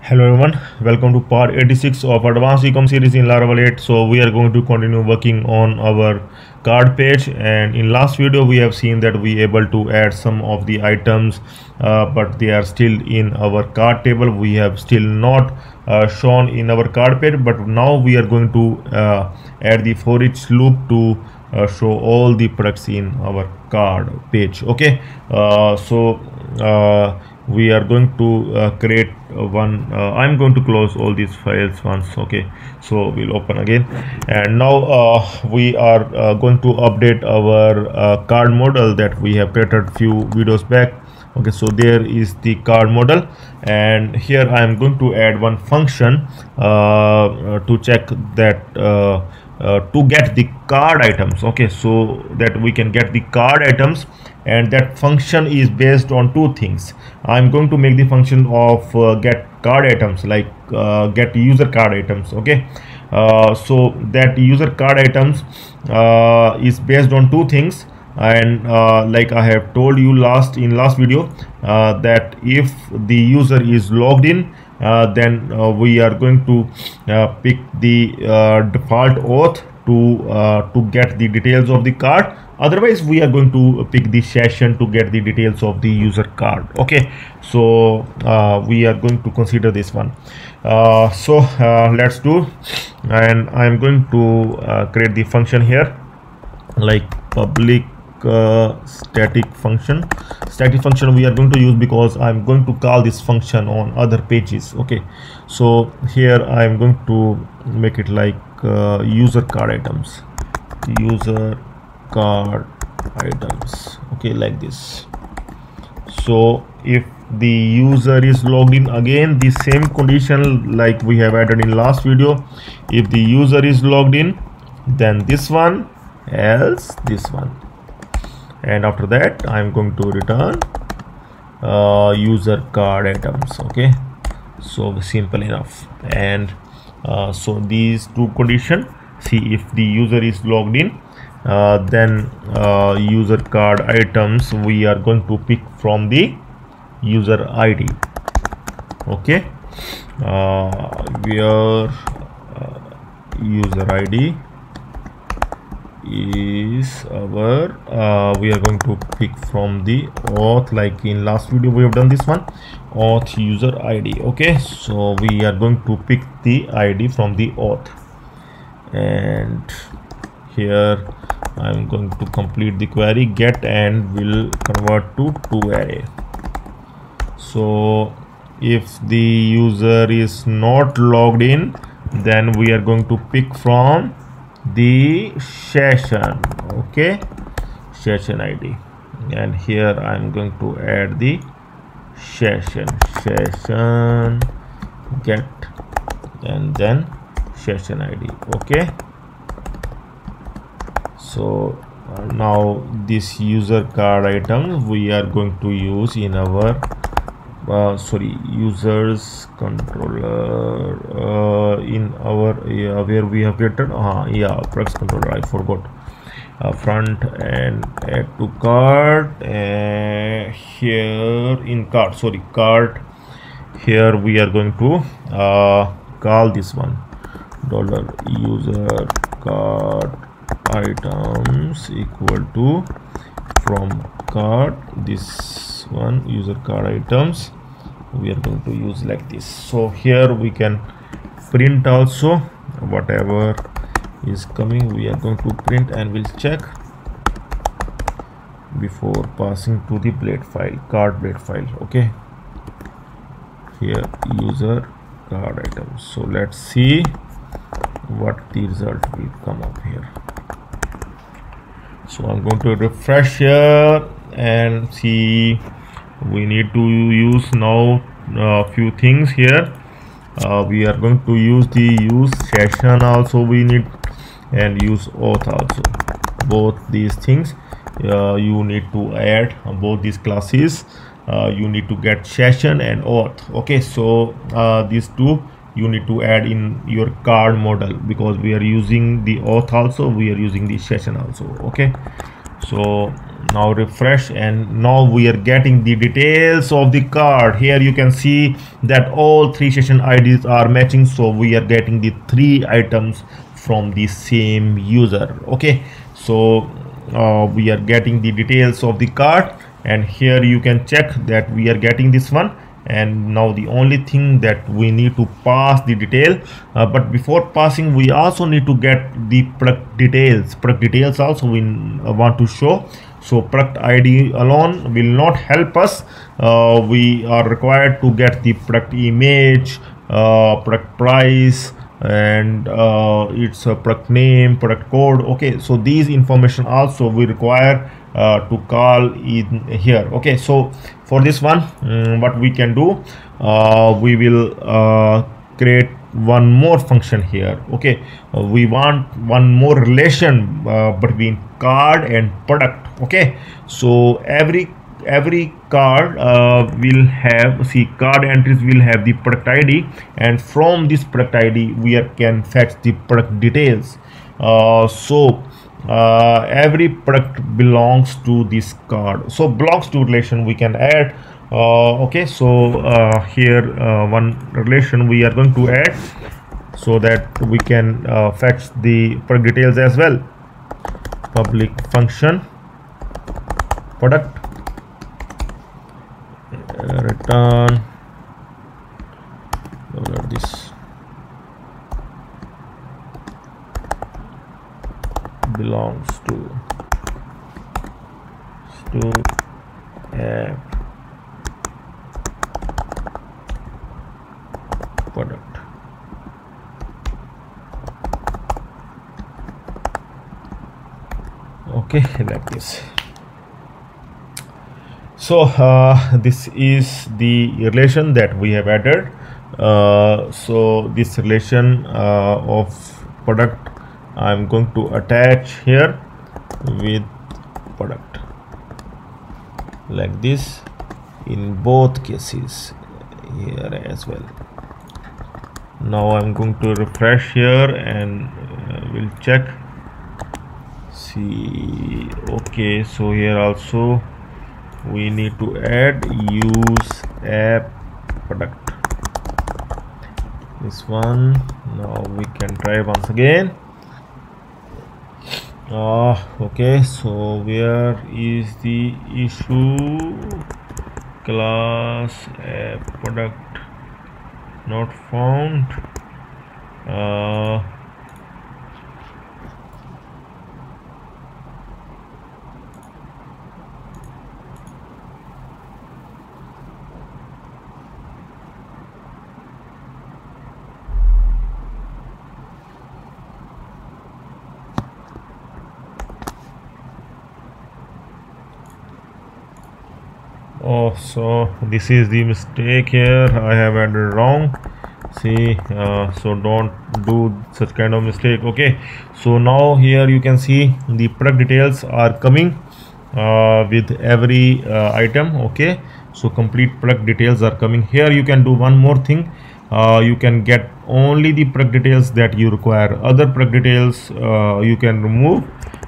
Hello everyone, welcome to part 86 of Advanced Ecom series in Laravel 8. So we are going to continue working on our card page, and in last video we have seen that we able to add some of the items, but they are still in our card table. We have still not shown in our card page, but now we are going to add the for each loop to show all the products in our card page. Okay, we are going to create one. I'm going to close all these files once. Okay, so we'll open again, and now we are going to update our card model that we have created few videos back. Okay, so there is the card model, and here I am going to add one function to check that to get the card items. Okay, so that we can get the card items, and that function is based on two things. I'm going to make the function of get card items, like get user card items. Okay, so that user card items is based on two things, and like I have told you last video, that if the user is logged in, then we are going to pick the default auth to get the details of the card. Otherwise we are going to pick the session to get the details of the user card. Okay, so we are going to consider this one. Let's do, and I'm going to create the function here, like public static function we are going to use because I'm going to call this function on other pages. Okay, so here I'm going to make it like user card items. Okay, like this. So if the user is logged in, again the same condition like we have added in last video. If the user is logged in, then this one, else this one, and after that I'm going to return user card items. Okay, so simple enough. And so these two conditions, see, if the user is logged in, then user card items we are going to pick from the user ID. Okay, where user ID is our we are going to pick from the auth, like in last video we have done this one, auth user ID. Okay, so we are going to pick the ID from the auth, and here I'm going to complete the query get and will convert to array. So if the user is not logged in, then we are going to pick from the session. Okay, session ID, and here I'm going to add the session get and then session ID. Okay, so now this user card item we are going to use in our users controller in our where we have created products controller. I forgot front and add to cart, here in cart, cart. Here we are going to call this one $user card items equal to from cart. This one user card items we are going to use like this. So here we can print also whatever is coming, we are going to print, and we'll check before passing to the blade file, card blade file. Okay, here user card items. So let's see what the result will come up here. So I'm going to refresh here and see. We need to use now a few things here. We are going to use the use session also we need, and use auth also. Both these things you need to add, both these classes you need to get session and auth. Okay, so these two you need to add in your card model, because we are using the auth also, we are using the session also. Okay, so Now refresh, and now we are getting the details of the card. Here you can see that all three session IDs are matching, so we are getting the 3 items from the same user. Okay, so we are getting the details of the card, and here you can check that we are getting this one. And now the only thing that we need to pass the detail, but before passing we also need to get the product details also we want to show. So product ID alone will not help us. We are required to get the product image, product price, and its product name, product code. Okay, so these information also we require to call in here. Okay, so for this one, what we can do, we will create one more function here. Okay, we want one more relation between card and product. Okay, so every card will have, see, card entries will have the product ID, and from this product ID we can fetch the product details. Every product belongs to this card, so belongs to relation we can add. Okay, so here one relation we are going to add so that we can fetch the product details as well. Public function product return this belongs to app product. Okay, like this. So this is the relation that we have added. So this relation of product I'm going to attach here with product like this in both cases here as well. Now I'm going to refresh here and we'll check. See, okay, so here also we need to add use app product, this one. Now we can try once again. Okay, so where is the issue? Class app product not found. Oh, so this is the mistake here. I have added wrong. See, so don't do such kind of mistake. Okay, so now here you can see the product details are coming with every item. Okay, so complete product details are coming here. You can do one more thing. You can get only the product details that you require. Other product details you can remove.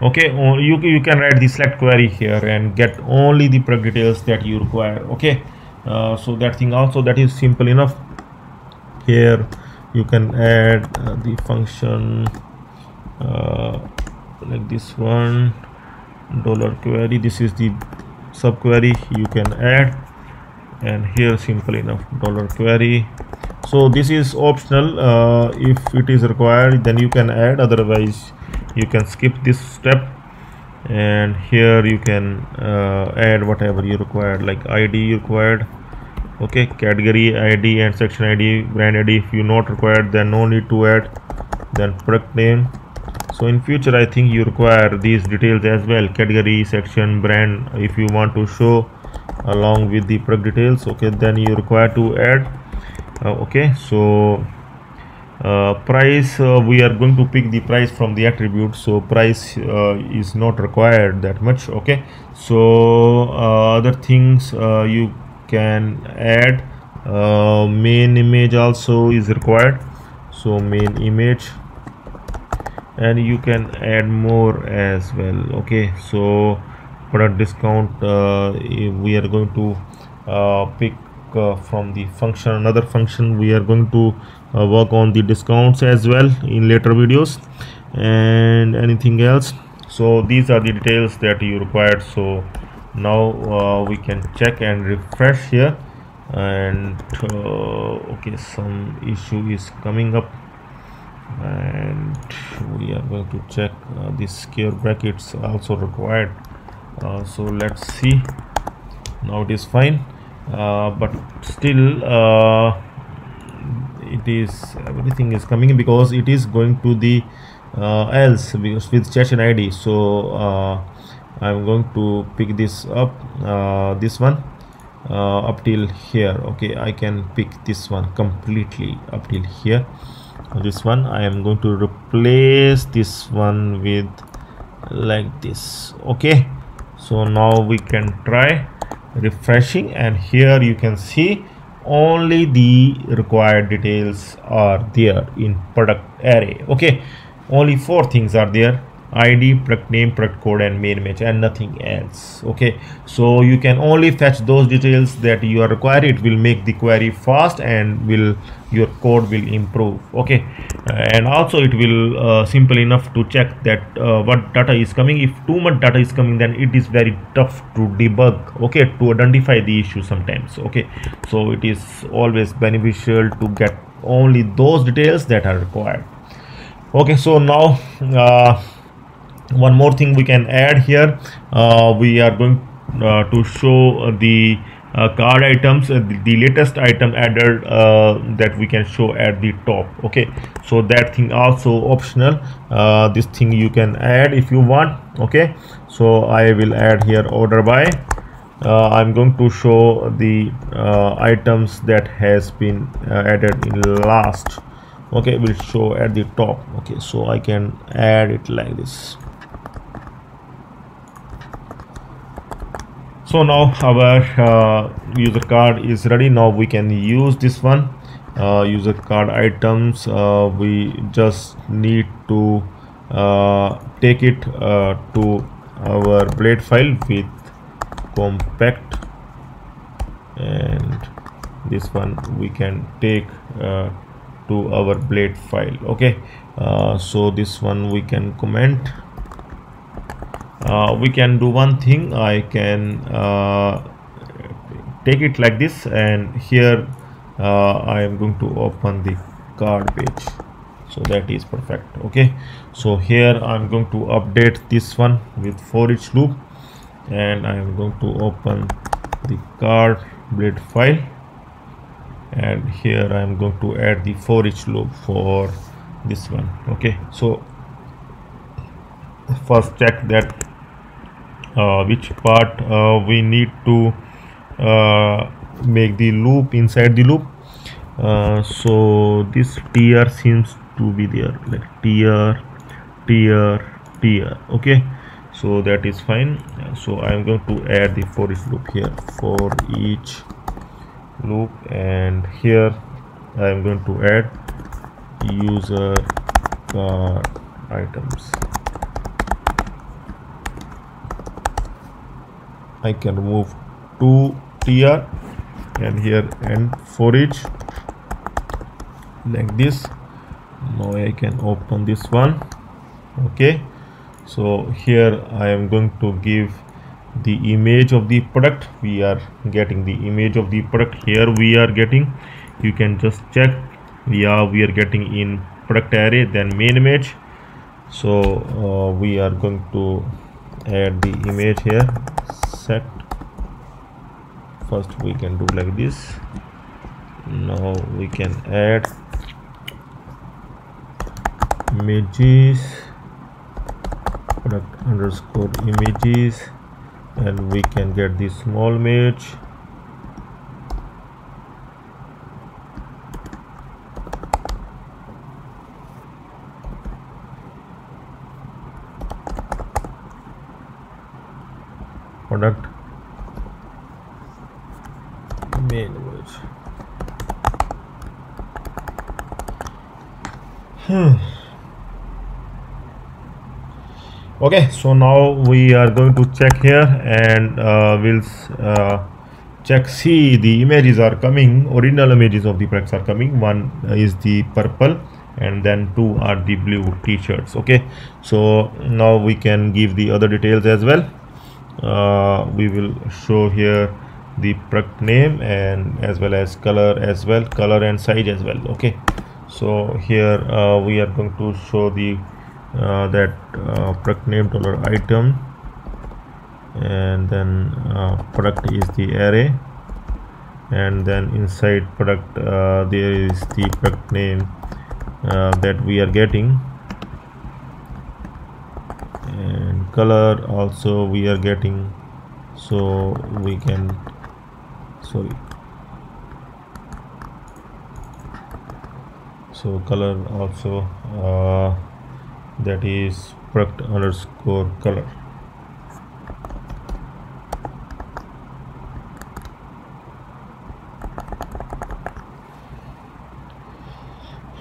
Okay, you can write the select query here and get only the product details that you require. Okay, so that thing also, that is simple enough. Here you can add the function like this one, $query. This is the subquery you can add, and here simple enough, $query. So this is optional. If it is required then you can add, otherwise you can skip this step, and here you can add whatever you required, like ID required. Okay, category ID and section ID, brand ID. If you not required then no need to add. Then product name. So in future I think you require these details as well, category, section, brand, if you want to show along with the product details. Okay, then you require to add. Okay, so price, we are going to pick the price from the attribute, so price is not required that much. Okay, so other things you can add. Main image also is required, so main image, and you can add more as well. Okay, so product discount, we are going to pick from the function another function. We are going to work on the discounts as well in later videos and anything else. So these are the details that you required. So now we can check and refresh here, and okay, some issue is coming up, and we are going to check this square brackets also required. So let's see. Now it is fine, but still it is, everything is coming because it is going to the else because with session ID. So I'm going to pick this up, this one up till here. Okay, I can pick this one completely up till here. This one I am going to replace this one with like this. Okay, so now we can try refreshing, and here you can see only the required details are there in product array. Okay, only 4 things are there: ID, product name, product code, and main image, and nothing else. Okay, so you can only fetch those details that you are required. It will make the query fast, and your code will improve. Okay, and also it will simple enough to check that what data is coming. If too much data is coming, then it is very tough to debug. Okay, to identify the issue sometimes. Okay, so it is always beneficial to get only those details that are required. Okay, so now one more thing we can add here. We are going to show the card items, the latest item added that we can show at the top. Okay, so that thing also optional. This thing you can add if you want. Okay, so I will add here order by. I'm going to show the items that has been added in last. Okay, will show at the top. Okay, so I can add it like this. So now our user card is ready. Now we can use this one, user card items. We just need to take it to our blade file with compact, and this one we can take to our blade file. Okay, so this one we can comment. We can do one thing. I can take it like this, and here I am going to open the card page, so that is perfect. Okay, so here I'm going to update this one with for each loop, and I am going to open the card blade file, and here I am going to add the for each loop for this one. Okay, so first check that which part we need to make the loop inside the loop. So this tr seems to be there, like tr. Okay, so that is fine. So I am going to add the for each loop here, for each loop, and here I am going to add user card items. I can remove 2 tr, and here and for each like this. Now I can open this one. Okay, so here I am going to give the image of the product. We are getting the image of the product here. We are getting, you can just check. Yeah, we are getting in product array, then main image. So we are going to add the image here. Set. First we can do like this. Now we can add images, product underscore images, and we can get the small image. Product main image. Okay, so now we are going to check here, and we'll check. See, the images are coming, original images of the products are coming. One is the purple, and then two are the blue t-shirts. Okay, so now we can give the other details as well. We will show here the product name and as well as color color and size as well. Okay, so here we are going to show the that product name $item, and then product is the array, and then inside product there is the product name that we are getting, and color also we are getting, so we can so color also that is product underscore color.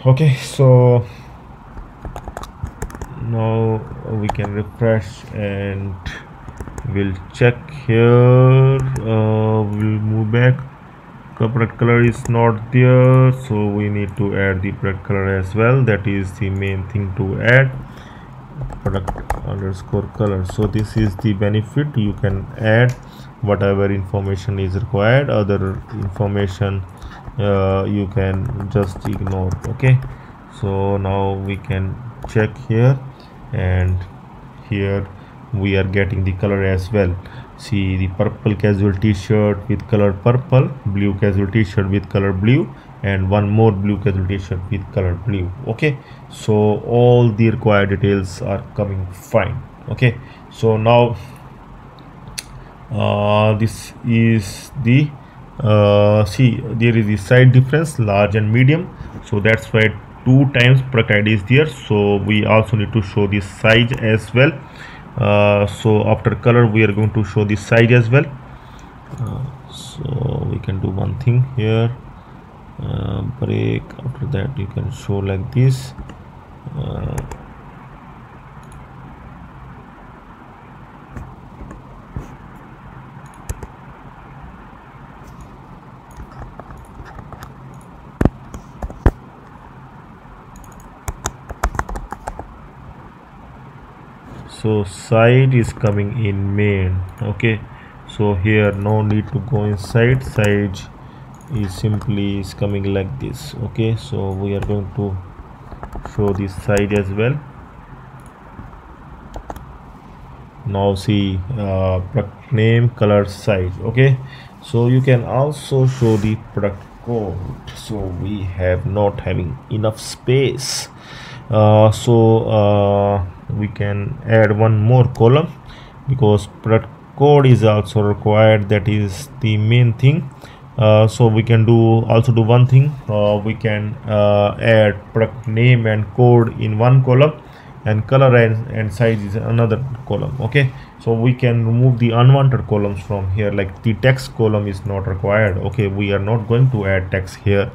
Okay, so now we can refresh and we'll check here. We'll move back. The product color is not there, so we need to add the product color as well. That is the main thing to add, product underscore color. So this is the benefit. You can add whatever information is required. Other information you can just ignore. Okay, so now we can check here, and here we are getting the color as well. See, the purple casual t-shirt with color purple, blue casual t-shirt with color blue, and one more blue casual t-shirt with color blue. Okay, so all the required details are coming fine. Okay, so now this is the see, there is the size difference, large and medium, so that's why 2 times product ID is there. So we also need to show the size as well. So after color we are going to show the size as well. So we can do one thing here, break. After that you can show like this. So side is coming in main. Okay, so here no need to go inside. Side is simply is coming like this. Okay, so we are going to show this side as well. Now see, product name, color, size. Okay, so you can also show the product code. So we have not having enough space, so we can add one more column because product code is also required. That is the main thing. So we can also do one thing. We can add product name and code in one column, and color and size is another column. Okay, so we can remove the unwanted columns from here, like the text column is not required. Okay, we are not going to add text here.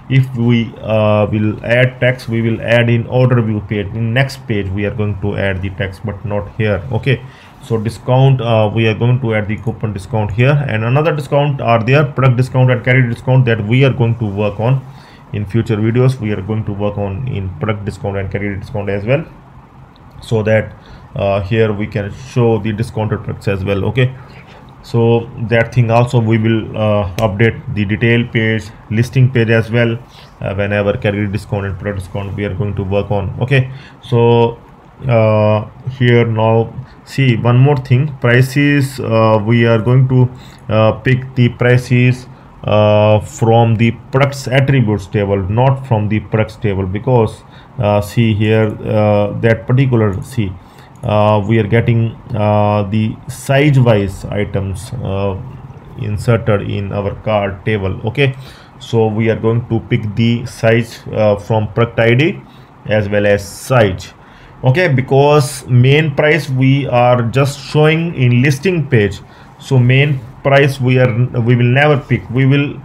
If we will add text, we will add in order view page. In next page we are going to add the text, but not here. Okay, so discount, we are going to add the coupon discount here, and another discount are there, product discount and carry discount, that we are going to work on in future videos. We are going to work on in product discount and carry discount as well, so that here we can show the discounted products as well. Okay, so that thing also we will update the detail page, listing page as well, whenever category discount and product discount we are going to work on. Okay, so here now see one more thing, prices. We are going to pick the prices from the products attributes table, not from the products table, because see here that particular, see, we are getting the size wise items inserted in our cart table. Okay, so we are going to pick the size from product ID as well as size. Okay, because main price we are just showing in listing page, so main price we will never pick. We will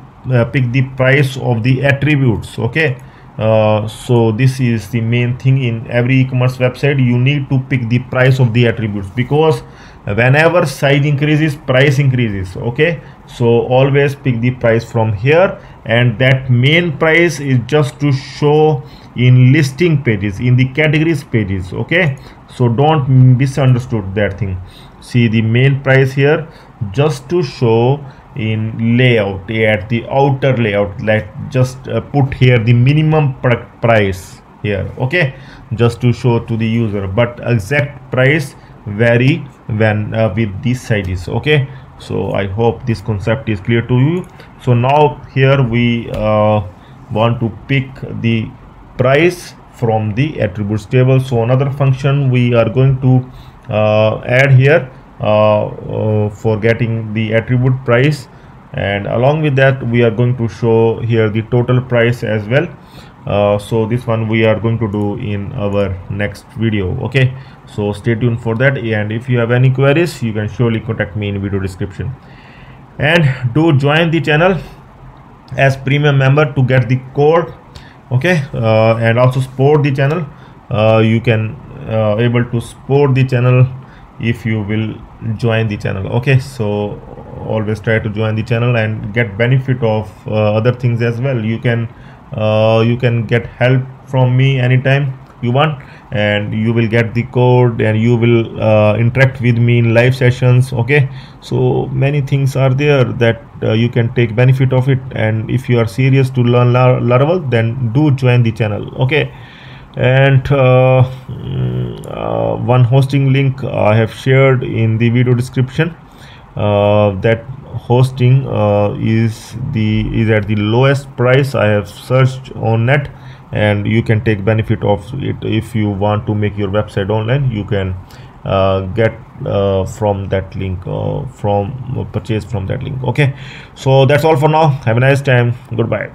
pick the price of the attributes. Okay, So this is the main thing in every e-commerce website. You need to pick the price of the attributes, because whenever size increases, price increases. Okay, so always pick the price from here, and that main price is just to show in listing pages, in the categories pages. Okay, so don't misunderstood that thing. See the main price here just to show in layout, at the outer layout. Let just put here the minimum product price here. Okay, just to show to the user, but exact price vary when with these sizes. Okay, so I hope this concept is clear to you. So now here we want to pick the price from the attributes table. So another function we are going to add here for getting the attribute price, and along with that we are going to show here the total price as well. So this one we are going to do in our next video. Okay, so stay tuned for that, and if you have any queries you can surely contact me in video description. And do join the channel as premium member to get the code. Okay, and also support the channel. You can able to support the channel if you will join the channel. Okay, so always try to join the channel and get benefit of other things as well. You can get help from me anytime you want, and you will get the code, and you will interact with me in live sessions. Okay, so many things are there that you can take benefit of it, and if you are serious to learn Laravel, then do join the channel. Okay, and one hosting link I have shared in the video description. That hosting is at the lowest price I have searched on net, and you can take benefit of it. If you want to make your website online, you can get from that link, from purchase from that link. Okay, so that's all for now. Have a nice time. Goodbye.